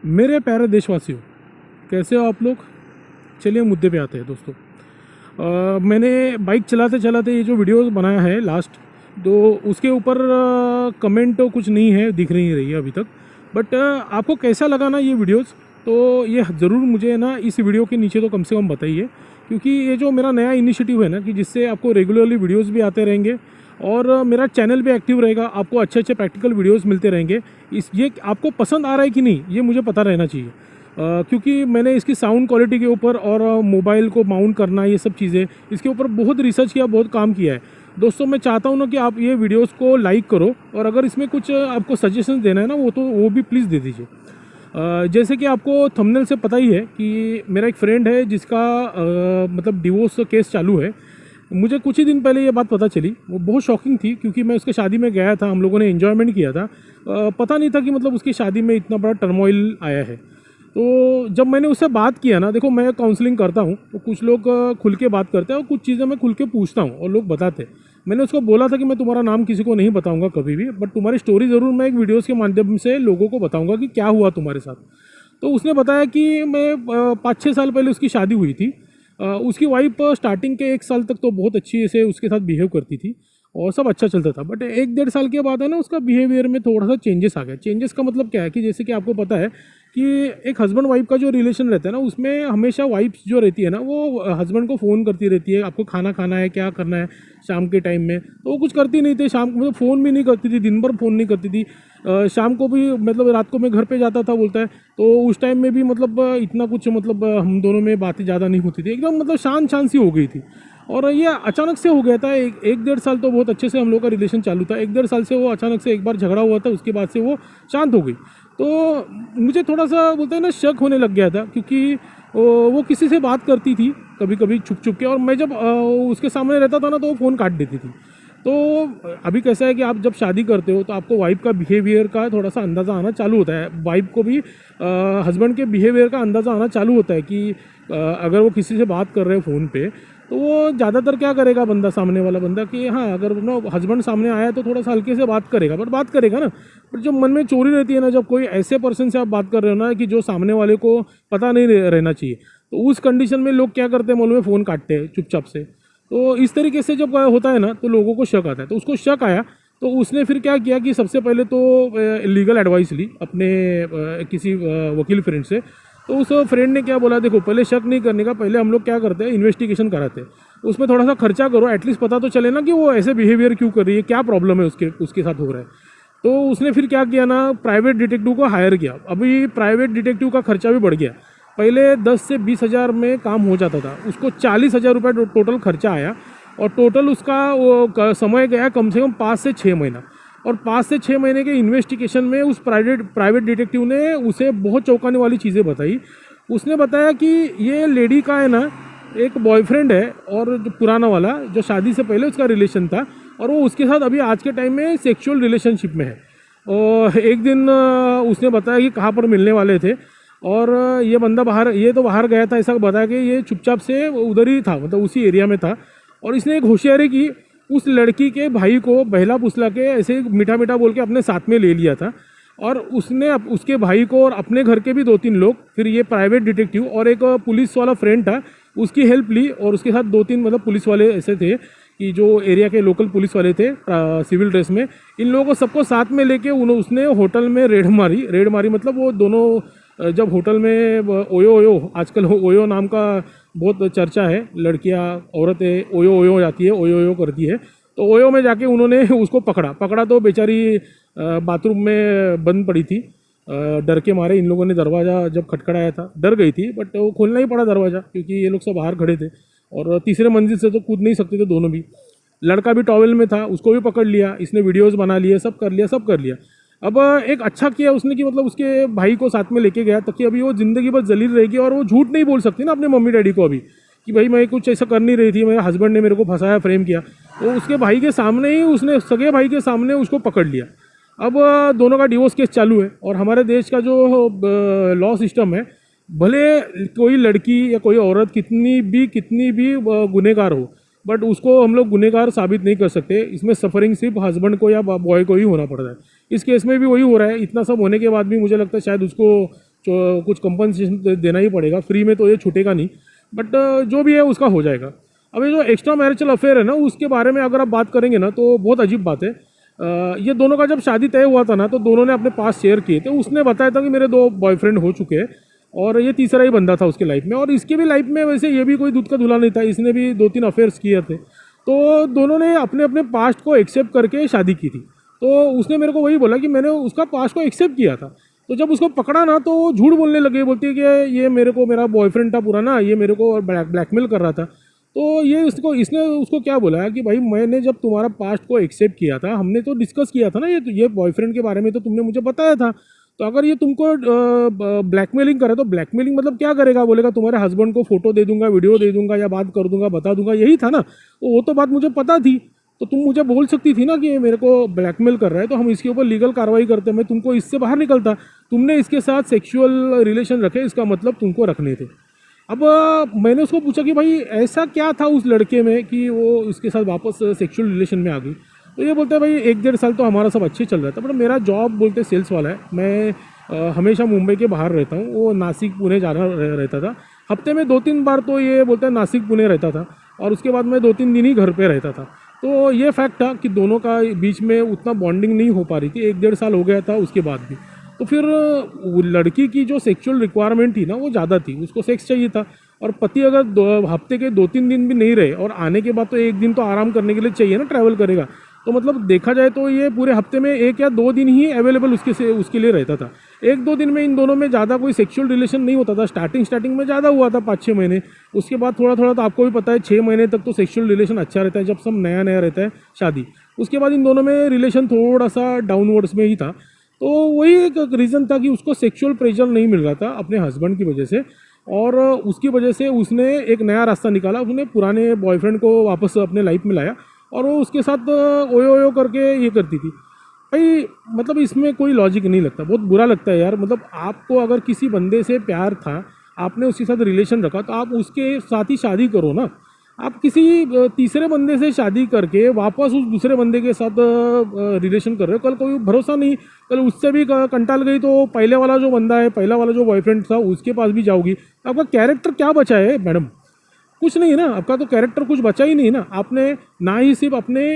मेरे प्यारे देशवासियों, कैसे हो आप लोग। चलिए मुद्दे पे आते हैं दोस्तों। मैंने बाइक चलाते चलाते ये जो वीडियो बनाया है लास्ट, तो उसके ऊपर कमेंट तो कुछ नहीं है, दिख नहीं रही है अभी तक। बट आपको कैसा लगा ना ये वीडियोस, तो ये ज़रूर मुझे ना इस वीडियो के नीचे तो कम से कम बताइए, क्योंकि ये जो मेरा नया इनिशिएटिव है ना, कि जिससे आपको रेगुलरली वीडियोस भी आते रहेंगे और मेरा चैनल भी एक्टिव रहेगा, आपको अच्छे अच्छे प्रैक्टिकल वीडियोस मिलते रहेंगे। ये आपको पसंद आ रहा है कि नहीं, ये मुझे पता रहना चाहिए। क्योंकि मैंने इसकी साउंड क्वालिटी के ऊपर और मोबाइल को माउंट करना, ये सब चीज़ें, इसके ऊपर बहुत रिसर्च किया, बहुत काम किया है दोस्तों। मैं चाहता हूँ ना कि आप ये वीडियोस को लाइक करो, और अगर इसमें कुछ आपको सजेशंस देना है ना, वो भी प्लीज़ दे दीजिए। जैसे कि आपको थंबनेल से पता ही है कि मेरा एक फ्रेंड है जिसका मतलब डिवोर्स केस चालू है। मुझे कुछ ही दिन पहले ये बात पता चली, वो बहुत शॉकिंग थी, क्योंकि मैं उसके शादी में गया था, हम लोगों ने एन्जॉयमेंट किया था। पता नहीं था कि मतलब उसकी शादी में इतना बड़ा टर्मोइल आया है। तो जब मैंने उससे बात किया ना, देखो मैं काउंसलिंग करता हूँ, तो कुछ लोग खुल के बात करते हैं और कुछ चीज़ें मैं खुल के पूछता हूँ और लोग बताते हैं। मैंने उसको बोला था कि मैं तुम्हारा नाम किसी को नहीं बताऊँगा कभी भी, बट तुम्हारी स्टोरी ज़रूर मैं एक वीडियोज़ के माध्यम से लोगों को बताऊँगा कि क्या हुआ तुम्हारे साथ। तो उसने बताया कि मैं 5-6 साल पहले उसकी शादी हुई थी। उसकी वाइफ स्टार्टिंग के 1 साल तक तो बहुत अच्छी से उसके साथ बिहेव करती थी और सब अच्छा चलता था, बट 1-1.5 साल के बाद है ना, उसका बिहेवियर में थोड़ा सा चेंजेस आ गया। चेंजेस का मतलब क्या है कि जैसे कि आपको पता है कि एक हस्बैंड वाइफ का जो रिलेशन रहता है ना, उसमें हमेशा वाइफ जो रहती है ना, वो हस्बैंड को फ़ोन करती रहती है, आपको खाना खाना है, क्या करना है शाम के टाइम में। तो वो कुछ करती नहीं थी शाम को, मतलब फ़ोन भी नहीं करती थी, दिन भर फ़ोन नहीं करती थी। शाम को भी, मतलब रात को मैं घर पे जाता था बोलता है, तो उस टाइम में भी मतलब इतना कुछ, मतलब हम दोनों में बातें ज़्यादा नहीं होती थी, एकदम मतलब शांत शांत सी हो गई थी। और ये अचानक से हो गया था। 1-1.5 साल तो बहुत अच्छे से हम लोग का रिलेशन चालू था, 1-1.5 साल से वो अचानक से एक बार झगड़ा हुआ था, उसके बाद से वो शांत हो गई। तो मुझे थोड़ा सा बोलते हैं ना, शक होने लग गया था, क्योंकि वो किसी से बात करती थी कभी कभी छुप छुप के, और मैं जब उसके सामने रहता था ना, तो वो फ़ोन काट देती थी। तो अभी कैसा है कि आप जब शादी करते हो तो आपको वाइफ का बिहेवियर का थोड़ा सा अंदाज़ा आना चालू होता है, वाइफ को भी हस्बैंड के बिहेवियर का अंदाज़ा आना चालू होता है कि अगर वो किसी से बात कर रहे हैं फ़ोन पे, तो वो ज़्यादातर क्या करेगा बंदा, सामने वाला बंदा, कि हाँ अगर ना हस्बैंड सामने आया तो थोड़ा सा हल्के से बात करेगा, बट बात करेगा ना। पर जब मन में चोरी रहती है ना, जब कोई ऐसे पर्सन से आप बात कर रहे हो ना कि जो सामने वाले को पता नहीं रहना चाहिए, तो उस कंडीशन में लोग क्या करते हैं मालूम है, फ़ोन काटते हैं चुपचाप से। तो इस तरीके से जब होता है ना, तो लोगों को शक आता है। तो उसको शक आया, तो उसने फिर क्या किया कि सबसे पहले तो लीगल एडवाइस ली अपने किसी वकील फ्रेंड से। तो उस फ्रेंड ने क्या बोला, देखो पहले शक नहीं करने का, पहले हम लोग क्या करते हैं, इन्वेस्टिगेशन कराते हैं, उसमें थोड़ा सा खर्चा करो, एटलीस्ट पता तो चले ना कि वो ऐसे बिहेवियर क्यों कर रही है, क्या प्रॉब्लम है उसके साथ हो रहा है। तो उसने फिर क्या किया ना, प्राइवेट डिटेक्टिव को हायर किया। अभी प्राइवेट डिटेक्टिव का खर्चा भी बढ़ गया। पहले 10 से 20 हज़ार में काम हो जाता था, उसको 40 हज़ार रुपये टोटल खर्चा आया, और टोटल उसका वो समय गया कम से कम 5 से 6 महीना। और 5 से 6 महीने के इन्वेस्टिगेशन में उस प्राइवेट डिटेक्टिव ने उसे बहुत चौंकाने वाली चीज़ें बताई। उसने बताया कि ये लेडी का है ना, एक बॉयफ्रेंड है, और जो पुराना वाला, जो शादी से पहले उसका रिलेशन था, और वो उसके साथ अभी आज के टाइम में सेक्सुअल रिलेशनशिप में है। और एक दिन उसने बताया कि कहाँ पर मिलने वाले थे, और ये बंदा ये तो बाहर गया था, ऐसा बताया कि ये चुपचाप से उधर ही था, मतलब उसी एरिया में था। और इसने एक होशियारी की, उस लड़की के भाई को बहला फुसला के ऐसे मीठा मीठा बोल के अपने साथ में ले लिया था। और उसने उसके भाई को और अपने घर के भी 2-3 लोग, फिर ये प्राइवेट डिटेक्टिव और एक पुलिस वाला फ्रेंड था, उसकी हेल्प ली, और उसके साथ 2-3 मतलब पुलिस वाले ऐसे थे कि जो एरिया के लोकल पुलिस वाले थे सिविल ड्रेस में। इन लोगों को सबको साथ में लेके उसने होटल में रेड मारी, मतलब वो दोनों जब होटल में ओयो ओयो, आजकल ओयो नाम का बहुत चर्चा है, लड़कियां औरतें ओयो ओयो जाती है, ओयो ओयो करती है। तो ओयो में जाके उन्होंने उसको पकड़ा तो बेचारी बाथरूम में बंद पड़ी थी। डर के मारे इन लोगों ने दरवाज़ा जब खटखड़ाया था, डर गई थी, बट वो खोलना ही पड़ा दरवाज़ा, क्योंकि ये लोग सब बाहर खड़े थे, और तीसरे मंजिल से तो कूद नहीं सकते थे दोनों भी। लड़का भी टॉवेल में था, उसको भी पकड़ लिया, इसने वीडियोज़ बना लिए, सब कर लिया। अब एक अच्छा किया उसने कि मतलब उसके भाई को साथ में लेके गया, ताकि अभी वो ज़िंदगी भर जलील रहेगी, और वो झूठ नहीं बोल सकती ना अपने मम्मी डैडी को अभी, कि भाई मैं कुछ ऐसा कर नहीं रही थी, मेरे हस्बैंड ने मेरे को फंसाया, फ्रेम किया। तो उसके भाई के सामने ही उसने, सगे भाई के सामने उसको पकड़ लिया। अब दोनों का डिवोर्स केस चालू है। और हमारे देश का जो लॉ सिस्टम है, भले कोई लड़की या कोई औरत कितनी भी गुनहगार हो, बट उसको हम लोग गुनहगार साबित नहीं कर सकते। इसमें सफरिंग सिर्फ हस्बैंड को या बॉय को ही होना पड़ता है। इस केस में भी वही हो रहा है। इतना सब होने के बाद भी मुझे लगता है शायद उसको कुछ कंपनसेशन देना ही पड़ेगा, फ्री में तो ये छूटेगा नहीं, बट जो भी है उसका हो जाएगा। अब ये जो एक्स्ट्रा मैरिटल अफेयर है ना, उसके बारे में अगर आप बात करेंगे ना तो बहुत अजीब बात है। ये दोनों का जब शादी तय हुआ था ना, तो दोनों ने अपने पास शेयर किए थे। उसने बताया था कि मेरे 2 बॉयफ्रेंड हो चुके हैं और ये तीसरा ही बंदा था उसके लाइफ में, और इसके भी लाइफ में वैसे ये भी कोई दूध का धुला नहीं था, इसने भी 2-3 अफेयर्स किए थे। तो दोनों ने अपने अपने पास्ट को एक्सेप्ट करके शादी की थी। तो उसने मेरे को वही बोला कि मैंने उसका पास्ट को एक्सेप्ट किया था। तो जब उसको पकड़ा ना, तो वो झूठ बोलने लगे, बोलती है कि ये मेरे को मेरा बॉयफ्रेंड था पुराना, ये मेरे को ब्लैकमेल कर रहा था। तो ये इसने उसको क्या बोला कि भाई मैंने जब तुम्हारा पास्ट को एक्सेप्ट किया था, हमने तो डिस्कस किया था ना, ये बॉयफ्रेंड के बारे में तो तुमने मुझे बताया था। तो अगर ये तुमको ब्लैकमेलिंग करे तो ब्लैकमेलिंग मतलब क्या करेगा, बोलेगा तुम्हारे हस्बैंड को फोटो दे दूंगा, वीडियो दे दूंगा, या बात कर दूंगा, बता दूंगा, यही था ना। तो वो तो बात मुझे पता थी, तो तुम मुझे बोल सकती थी ना कि ये मेरे को ब्लैकमेल कर रहा है, तो हम इसके ऊपर लीगल कार्रवाई करते, मैं तुमको इससे बाहर निकलता। तुमने इसके साथ सेक्सुअल रिलेशन रखे, इसका मतलब तुमको रखने थे। अब मैंने उसको पूछा कि भाई ऐसा क्या था उस लड़के में कि वो उसके साथ वापस सेक्सुअल रिलेशन में आ गई। तो ये बोलता है भाई 1-1.5 साल तो हमारा सब अच्छे चल रहा था, बट मेरा जॉब बोलते सेल्स वाला है, मैं हमेशा मुंबई के बाहर रहता हूँ, वो नासिक पुणे जाना रहता था। हफ्ते में 2-3 बार तो ये बोलता है नासिक पुणे रहता था, और उसके बाद मैं 2-3 दिन ही घर पे रहता था। तो ये फैक्ट था कि दोनों का बीच में उतना बॉन्डिंग नहीं हो पा रही थी, 1-1.5 साल हो गया था उसके बाद भी। तो फिर वो लड़की की जो सेक्सुअल रिक्वायरमेंट थी ना, वो ज़्यादा थी, उसको सेक्स चाहिए था। और पति अगर हफ्ते के 2-3 दिन भी नहीं रहे, और आने के बाद तो 1 दिन तो आराम करने के लिए चाहिए ना, ट्रैवल करेगा, तो मतलब देखा जाए तो ये पूरे हफ्ते में 1 या 2 दिन ही अवेलेबल उसके लिए रहता था। 1-2 दिन में इन दोनों में ज़्यादा कोई सेक्सुअल रिलेशन नहीं होता था। स्टार्टिंग में ज़्यादा हुआ था 5-6 महीने, उसके बाद थोड़ा थोड़ा, तो आपको भी पता है 6 महीने तक तो सेक्सुअल रिलेशन अच्छा रहता है, जब सब नया नया रहता है शादी। उसके बाद इन दोनों में रिलेशन थोड़ा सा डाउनवर्ड्स में ही था। तो वही एक रीज़न था कि उसको सेक्सुअल प्रेशर नहीं मिल रहा था अपने हस्बैंड की वजह से, और उसकी वजह से उसने एक नया रास्ता निकाला, उसने पुराने बॉयफ्रेंड को वापस अपने लाइफ में लाया, और वो उसके साथ ओयो ओयो करके ये करती थी। भाई मतलब इसमें कोई लॉजिक नहीं लगता, बहुत बुरा लगता है यार। मतलब आपको अगर किसी बंदे से प्यार था, आपने उसके साथ रिलेशन रखा, तो आप उसके साथ ही शादी करो ना। आप किसी तीसरे बंदे से शादी करके वापस उस दूसरे बंदे के साथ रिलेशन कर रहे हो, कल कोई भरोसा नहीं, कल उससे भी कंटाल गई तो पहले वाला जो बंदा है, पहला वाला जो बॉयफ्रेंड था, उसके पास भी जाओगी। आपका कैरेक्टर क्या बचा है मैडम? कुछ नहीं ना, आपका तो कैरेक्टर कुछ बचा ही नहीं ना। आपने ना ही सिर्फ अपने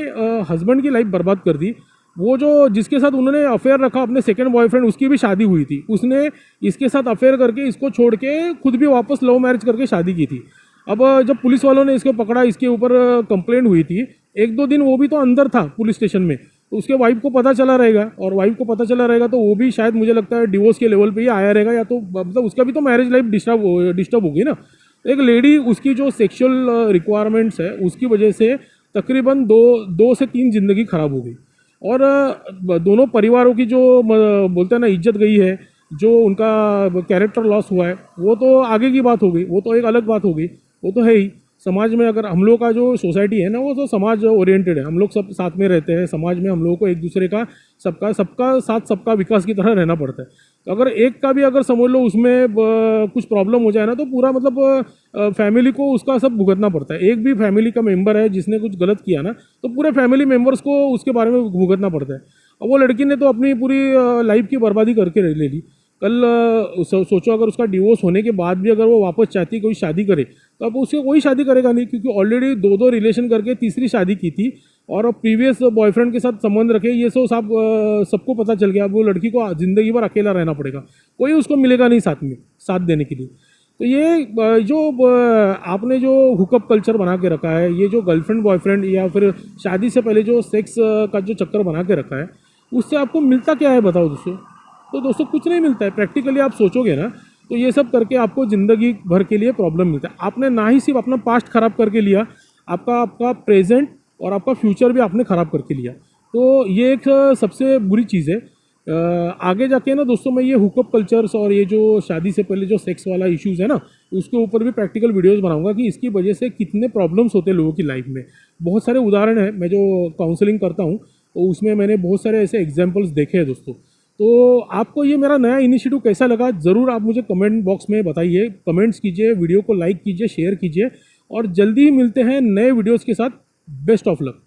हस्बैंड की लाइफ बर्बाद कर दी, वो जो जिसके साथ उन्होंने अफेयर रखा, अपने सेकंड बॉयफ्रेंड, उसकी भी शादी हुई थी, उसने इसके साथ अफेयर करके इसको छोड़ के खुद भी वापस लव मैरिज करके शादी की थी। अब जब पुलिस वालों ने इसको पकड़ा, इसके ऊपर कंप्लेंट हुई थी, 1-2 दिन वो भी तो अंदर था पुलिस स्टेशन में, तो उसके वाइफ को पता चला रहेगा, और वाइफ को पता चला रहेगा तो वो भी शायद मुझे लगता है डिवोर्स के लेवल पे ही आया रहेगा, या तो मतलब उसका भी तो मैरिज लाइफ डिस्टर्ब होगी ना। एक लेडी, उसकी जो सेक्सुअल रिक्वायरमेंट्स है उसकी वजह से तकरीबन 2 से 3 जिंदगी खराब हो गई, और दोनों परिवारों की जो बोलते हैं ना इज्जत गई है, जो उनका कैरेक्टर लॉस हुआ है, वो तो आगे की बात हो गई, वो तो एक अलग बात हो गई, वो तो है ही। समाज में अगर हम लोग का जो सोसाइटी है ना, वो तो समाज ओरिएंटेड है, हम लोग सब साथ में रहते हैं, समाज में हम लोगों को एक दूसरे का सबका साथ सबका विकास की तरह रहना पड़ता है। तो अगर एक का भी अगर समझ लो उसमें कुछ प्रॉब्लम हो जाए ना, तो पूरा मतलब फैमिली को उसका सब भुगतना पड़ता है। एक भी फैमिली का मेंबर है जिसने कुछ गलत किया ना, तो पूरे फैमिली मेंबर्स को उसके बारे में भुगतना पड़ता है। और वो लड़की ने तो अपनी पूरी लाइफ की बर्बादी करके ले ली। कल सोचो अगर उसका डिवोर्स होने के बाद भी अगर वो वापस चाहती कोई शादी करे, तो अब उससे कोई शादी करेगा नहीं, क्योंकि ऑलरेडी 2 रिलेशन करके तीसरी शादी की थी, और प्रीवियस बॉयफ्रेंड के साथ संबंध रखे, ये सब सबको पता चल गया। अब वो लड़की को ज़िंदगी भर अकेला रहना पड़ेगा, कोई उसको मिलेगा नहीं साथ में साथ देने के लिए। तो ये जो आपने जो हुकअप कल्चर बना के रखा है, ये जो गर्लफ्रेंड बॉयफ्रेंड या फिर शादी से पहले जो सेक्स का जो चक्कर बना के रखा है, उससे आपको मिलता क्या है बताओ दोस्तों? तो दोस्तों कुछ नहीं मिलता है। प्रैक्टिकली आप सोचोगे ना, तो ये सब करके आपको ज़िंदगी भर के लिए प्रॉब्लम मिलता है। आपने ना ही सिर्फ अपना पास्ट खराब करके लिया, आपका प्रेजेंट और आपका फ्यूचर भी आपने ख़राब करके लिया। तो ये एक सबसे बुरी चीज़ है। आगे जाके ना दोस्तों, मैं ये हुकअप कल्चर्स और ये जो शादी से पहले जो सेक्स वाला इश्यूज़ है ना, उसके ऊपर भी प्रैक्टिकल वीडियोस बनाऊंगा कि इसकी वजह से कितने प्रॉब्लम्स होते हैं लोगों की लाइफ में। बहुत सारे उदाहरण हैं, मैं जो काउंसलिंग करता हूँ तो उसमें मैंने बहुत सारे ऐसे एग्जाम्पल्स देखे हैं दोस्तों। तो आपको ये मेरा नया इनिशिएटिव कैसा लगा, ज़रूर आप मुझे कमेंट बॉक्स में बताइए, कमेंट्स कीजिए, वीडियो को लाइक कीजिए, शेयर कीजिए, और जल्दी ही मिलते हैं नए वीडियोज़ के साथ। Best of luck.